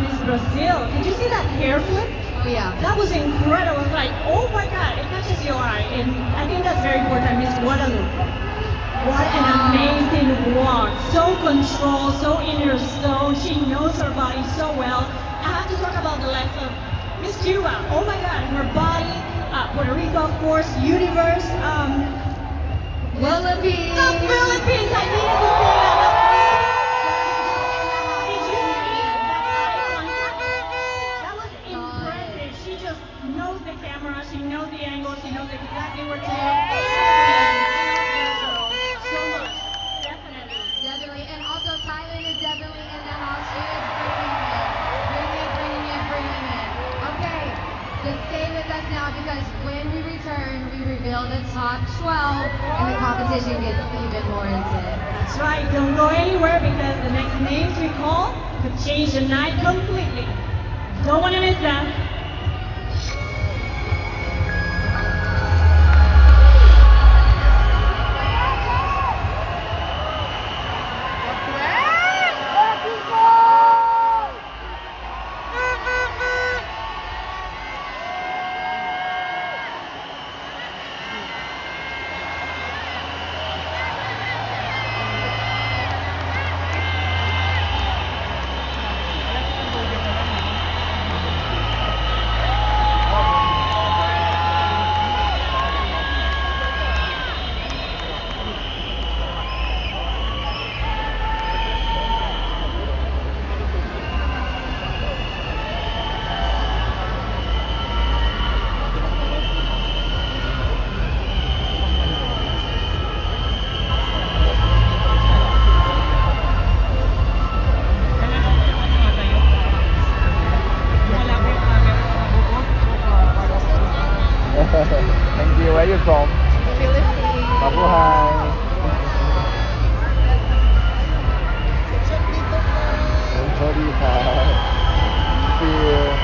Miss Brazil. Did you see that hair flip? Oh, yeah. That was incredible. It's like, oh my God, it catches your eye. And I think that's very important. Miss Guadalupe. What an amazing walk. So controlled, so in her zone. She knows her body so well. I have to talk about the legs of Miss Cuba. Oh my God, her body. Puerto Rico, of course, Universe. Philippines. The Philippines. I needed to say that. Did you see that eye contact? That was impressive. She just knows the camera. She knows the angle. She knows exactly where to look. So much. Definitely. Definitely. And also Thailand is definitely in the house. She is bringing it. Okay. Just stay with us now because when we return, we reveal the top 12 and the competition gets even more intense. That's right. Don't go anywhere because the next names we call could change the night completely. Don't want to miss that. Thank you. Where are you from? Philippines. Mabuhay. Sorry, see you.